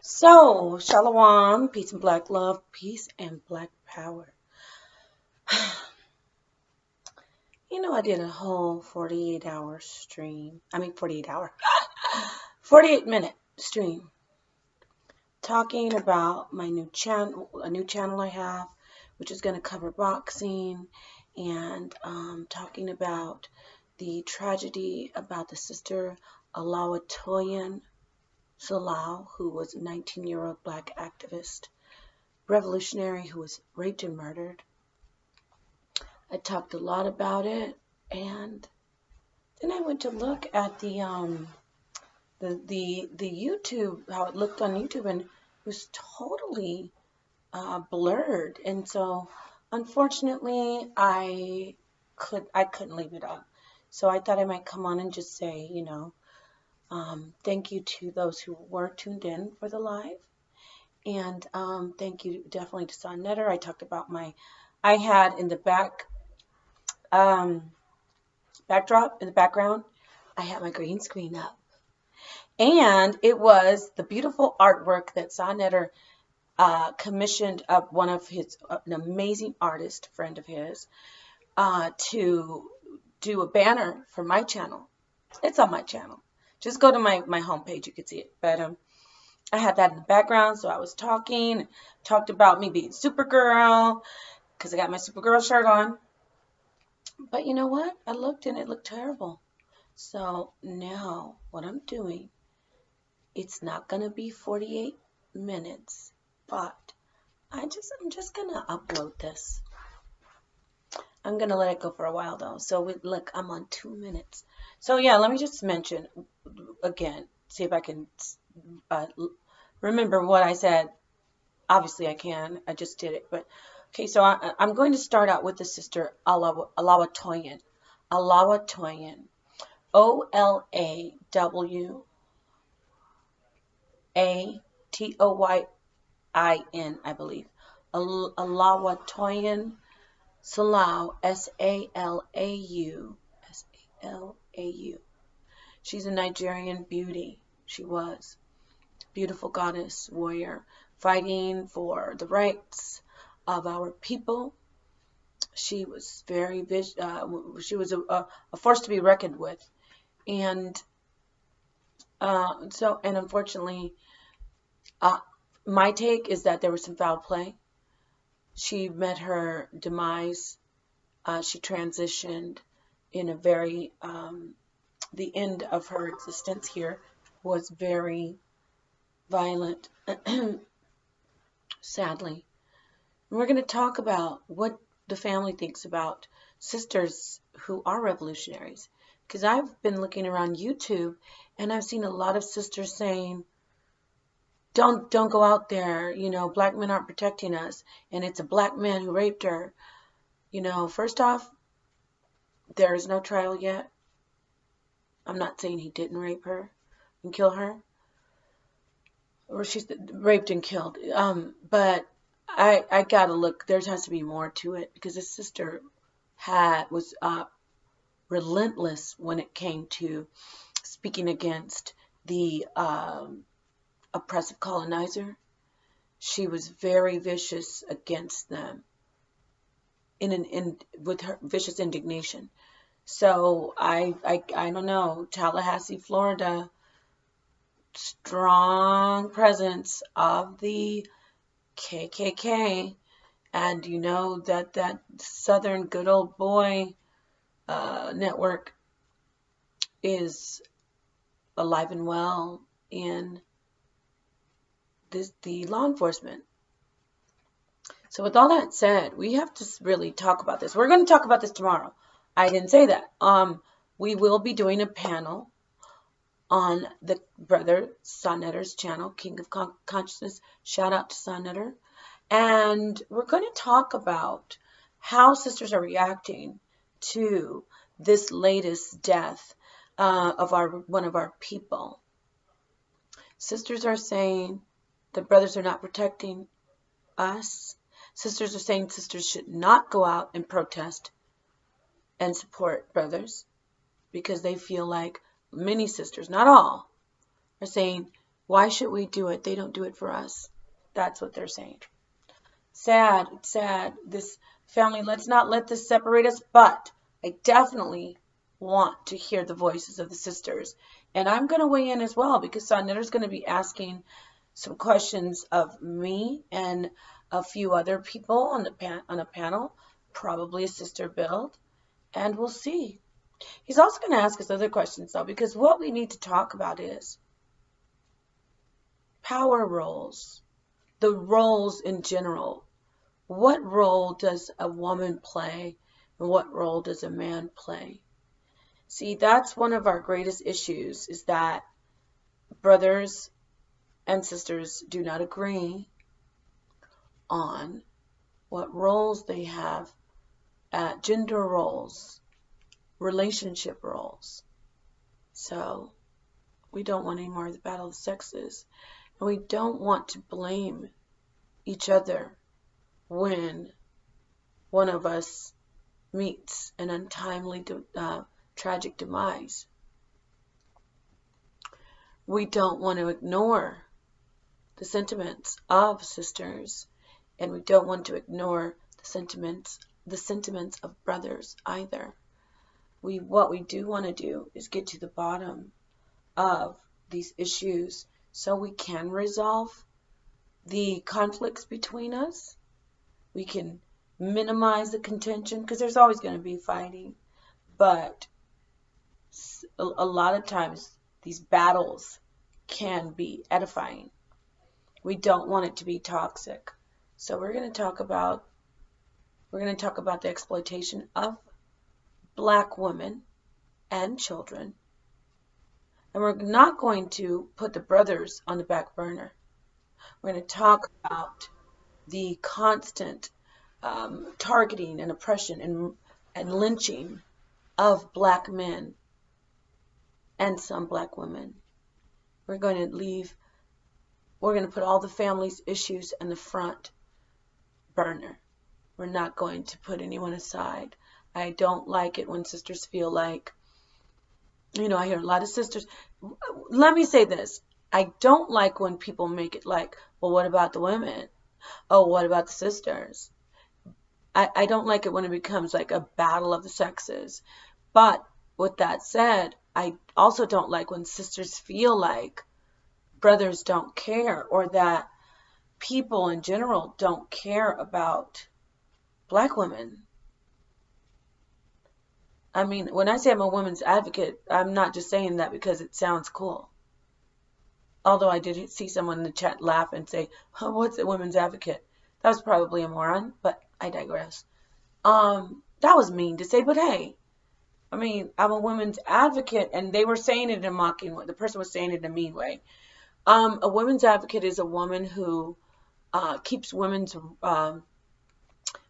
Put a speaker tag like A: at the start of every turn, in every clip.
A: So, Shalom, peace and black love, peace and black power. I did a whole 48-hour stream. 48-minute stream talking about my new channel, a new channel I have, which is going to cover boxing and talking about the tragedy about the sister Oluwatoyin Salau, who was a 19-year-old black activist, revolutionary who was raped and murdered. I talked a lot about it, and then I went to look at the YouTube, how it looked on YouTube, and it was totally blurred. And so, unfortunately, I couldn't leave it up. So I thought I might come on and just say, thank you to those who were tuned in for the live, and thank you definitely to Son Netter. I talked about I had in the backdrop in the background, I had my green screen up. And it was the beautiful artwork that Sonnetter commissioned of one of an amazing artist friend of his, to do a banner for my channel. It's on my channel. Just go to my homepage, you can see it. But I had that in the background, so I was talked about me being Supergirl, because I got my Supergirl shirt on. But you know what? I looked and it looked terrible. So now what I'm doing, it's not going to be 48 minutes, but I'm just going to upload this. I'm going to let it go for a while though. So look, I'm on 2 minutes. So yeah, let me just mention again, see if I can remember what I said. Obviously I can. I just did it. But okay, so I'm going to start out with the sister Oluwatoyin. Oluwatoyin. Olawatoyin, I believe. Oluwatoyin Salau, Salau, Salau. She's a Nigerian beauty. She was. Beautiful goddess, warrior, fighting for the rights of our people. She was she was a force to be reckoned with. And and unfortunately, my take is that there was some foul play. She met her demise. She transitioned in a very, the end of her existence here was very violent, sadly. And we're going to talk about what the family thinks about sisters who are revolutionaries. Because I've been looking around YouTube and I've seen a lot of sisters saying, don't go out there, black men aren't protecting us, and it's a black man who raped her. First off, there is no trial yet. I'm not saying he didn't rape her and kill her, or she's raped and killed. But I gotta look. There has to be more to it, because his sister was relentless when it came to speaking against the oppressive colonizer. She was very vicious against them, with her vicious indignation. So I don't know, Tallahassee, Florida, strong presence of the KKK, and that Southern good old boy network is alive and well in the law enforcement. So with all that said, we have to really talk about this. We're going to talk about this tomorrow. I didn't say that. We will be doing a panel on the brother Sonnetter's channel, King of Consciousness. Shout out to Sonnetter. And we're going to talk about how sisters are reacting to this latest death of one of our people. Sisters are saying the brothers are not protecting us. Sisters are saying sisters should not go out and protest and support brothers, because they feel like many sisters, not all, are saying Why should we do it? They don't do it for us. That's what they're saying. Sad, sad. This family, let's not let this separate us, but I definitely want to hear the voices of the sisters. And I'm going to weigh in as well because Sonetter's going to be asking some questions of me and a few other people on a panel, probably a sister build, and we'll see. He's also going to ask us other questions though, because what we need to talk about is power roles, the roles in general. What role does a woman play and what role does a man play? See, that's one of our greatest issues is that brothers and sisters do not agree on what roles they have, gender roles, relationship roles. So we don't want any more of the battle of the sexes. And we don't want to blame each other when one of us meets an untimely, tragic demise. We don't want to ignore the sentiments of sisters, and we don't want to ignore the sentiments of brothers either. What we do want to do is get to the bottom of these issues so we can resolve the conflicts between us. We can minimize the contention because there's always going to be fighting, but a lot of times these battles can be edifying. We don't want it to be toxic. So we're going to talk about the exploitation of black women and children. And we're not going to put the brothers on the back burner. We're going to talk about the constant targeting and oppression and lynching of black men and some black women. We're going to put all the family's issues in the front burner. We're not going to put anyone aside. I don't like it when sisters feel like, I hear a lot of sisters. Let me say this. I don't like when people make it like, well, what about the women? Oh, what about the sisters? I don't like it when it becomes like a battle of the sexes. But with that said, I also don't like when sisters feel like brothers don't care or that people in general don't care about black women. I mean, when I say I'm a women's advocate, I'm not just saying that because it sounds cool. Although I did see someone in the chat laugh and say, oh, what's a women's advocate? That was probably a moron, but I digress. That was mean to say, but hey, I mean, I'm a women's advocate, and they were saying it in a mocking way. The person was saying it in a mean way. A women's advocate is a woman who keeps women's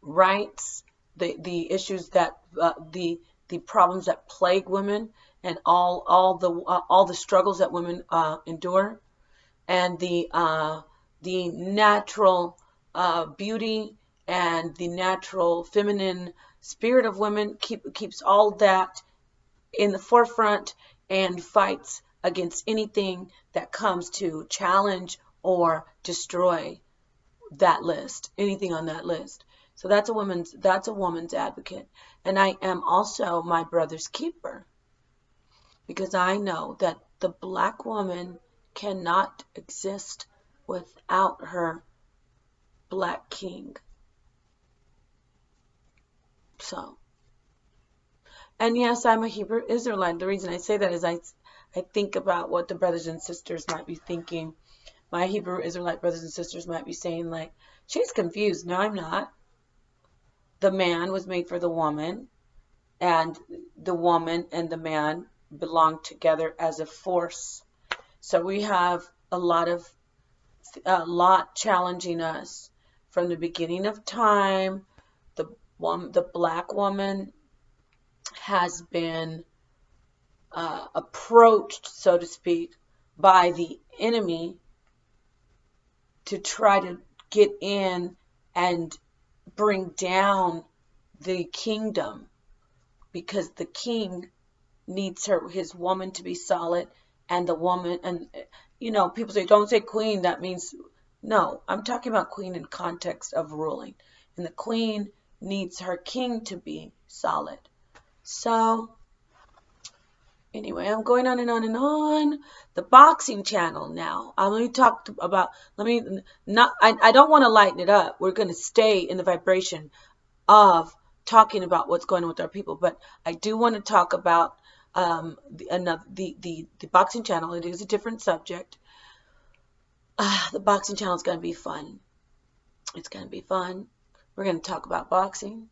A: rights, the issues that the problems that plague women, and all the struggles that women endure, and the natural beauty and the natural feminine spirit of women keeps all that in the forefront and fights against anything that comes to challenge or destroy that list, anything on that list. So that's a woman's advocate. And I am also my brother's keeper because I know that the black woman cannot exist without her black king. So, and yes, I'm a Hebrew Israelite. The reason I say that is I think about what the brothers and sisters might be thinking. My Hebrew Israelite brothers and sisters might be saying like, she's confused. No, I'm not. The man was made for the woman, and the woman and the man belong together as a force. So we have a lot challenging us from the beginning of time. The black woman has been approached, so to speak, by the enemy to try to get in and bring down the kingdom because the king needs his woman to be solid and the woman people say, don't say queen, that means, no, I'm talking about queen in context of ruling. And the queen needs her king to be solid. So, anyway, I'm going on and on and on. The boxing channel now. Let me talk about, I don't want to lighten it up. We're going to stay in the vibration of talking about what's going on with our people. But I do want to talk about the boxing channel. It is a different subject. The boxing channel is going to be fun. It's going to be fun. We're going to talk about boxing.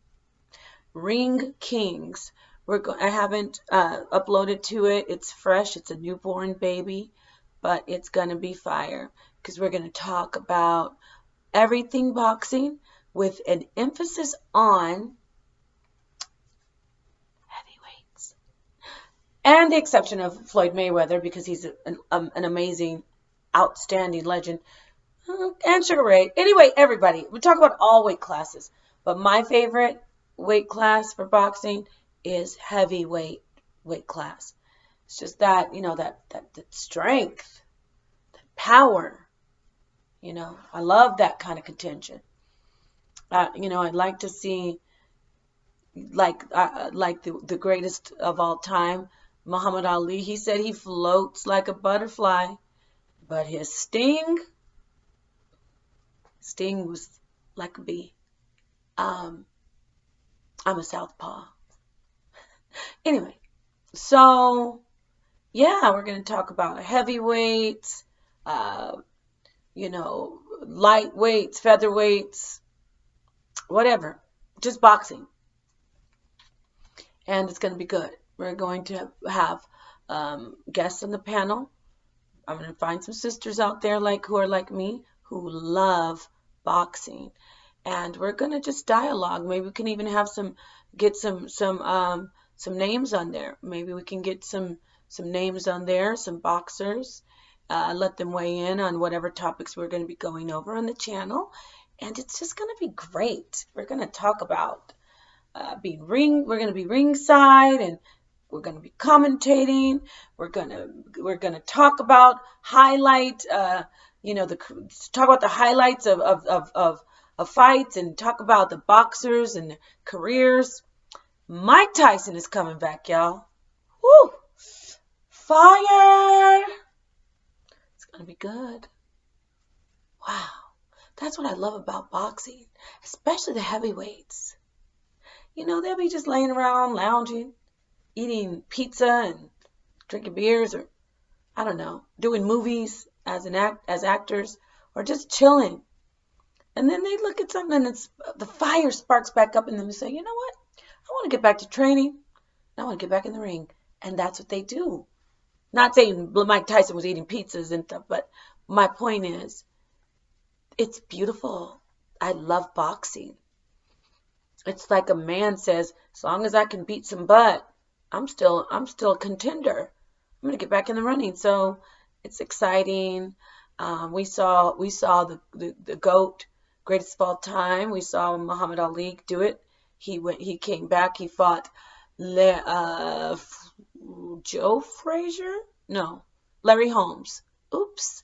A: Ring Kings. I haven't uploaded to it. It's fresh. It's a newborn baby, but it's going to be fire because we're going to talk about everything boxing with an emphasis on heavyweights. And the exception of Floyd Mayweather because he's an amazing, outstanding legend. And Sugar Ray. Anyway, everybody, we talk about all weight classes, but my favorite weight class for boxing is heavyweight weight class. It's just that, that strength, that power. I love that kind of contention. I'd like to see like the greatest of all time, Muhammad Ali. He said he floats like a butterfly, but his sting was like a bee. I'm a southpaw. Anyway, so yeah, we're going to talk about heavyweights, lightweights, featherweights, whatever, just boxing. And it's going to be good. We're going to have guests on the panel. I'm going to find some sisters out there who are like me, who love boxing, and we're going to just dialogue. Maybe we can even get some names on there. Maybe we can get some names on there, some boxers. Let them weigh in on whatever topics we're going to be going over on the channel, and it's just going to be great. We're going to talk about we're going to be ringside, and we're going to be commentating. We're going to talk about talk about the highlights of fights, and talk about the boxers and their careers. Mike Tyson is coming back, y'all. Woo! Fire! It's going to be good. Wow. That's what I love about boxing, especially the heavyweights. They'll be just laying around, lounging, eating pizza and drinking beers, or I don't know, doing movies as actors, or just chilling. And then they look at something and the fire sparks back up in them and say, you know what? I want to get back to training. I want to get back in the ring. And that's what they do. Not saying Mike Tyson was eating pizzas and stuff, but my point is, it's beautiful. I love boxing. It's like a man says, as long as I can beat some butt, I'm still a contender. I'm going to get back in the running. So it's exciting. We saw the GOAT, greatest of all time. We saw Muhammad Ali do it. He came back. He fought Joe Frazier? No, Larry Holmes. Oops.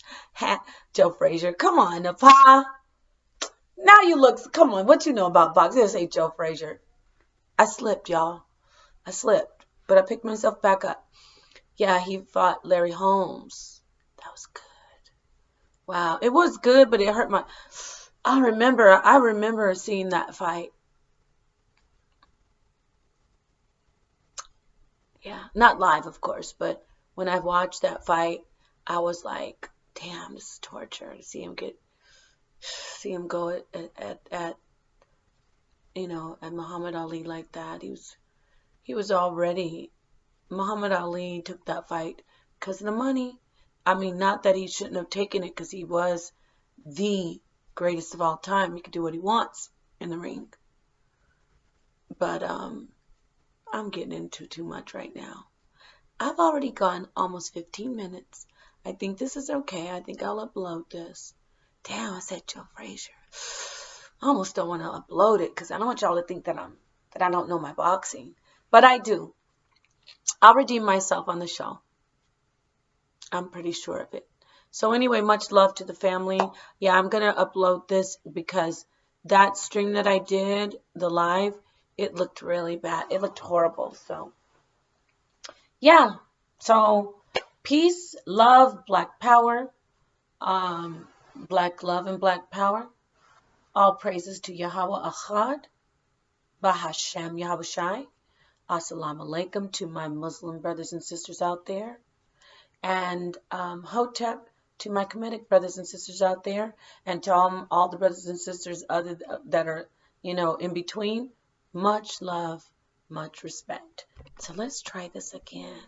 A: Joe Frazier. Come on, Pa. Now come on, what you know about boxing? This ain't Joe Frazier. I slipped, y'all. I slipped, but I picked myself back up. Yeah, he fought Larry Holmes. That was good. Wow, it was good, but it hurt I remember seeing that fight. Yeah, not live, of course, but when I watched that fight, I was like, damn, this is torture to see him go at Muhammad Ali like that. He was already, Muhammad Ali took that fight because of the money. I mean, not that he shouldn't have taken it, because he was the greatest of all time. He could do what he wants in the ring. But I'm getting into too much right now. I've already gone almost 15 minutes. I think this is okay. I think I'll upload this. Damn, I said Joe Frazier. I almost don't want to upload it because I don't want y'all to think that I don't know my boxing. But I do. I'll redeem myself on the show. I'm pretty sure of it. So anyway, much love to the family. Yeah, I'm going to upload this because that stream that I did, the live, it looked really bad. It looked horrible. So yeah. So peace, love, black power, black love and black power. All praises to Yahweh Achad, Bahashem Yahushai. Assalamu alaikum to my Muslim brothers and sisters out there. And Hotep to my Kemetic brothers and sisters out there. And to all the brothers and sisters other that are, in between. Much love, much respect. So let's try this again.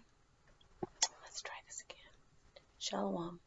A: Shalom.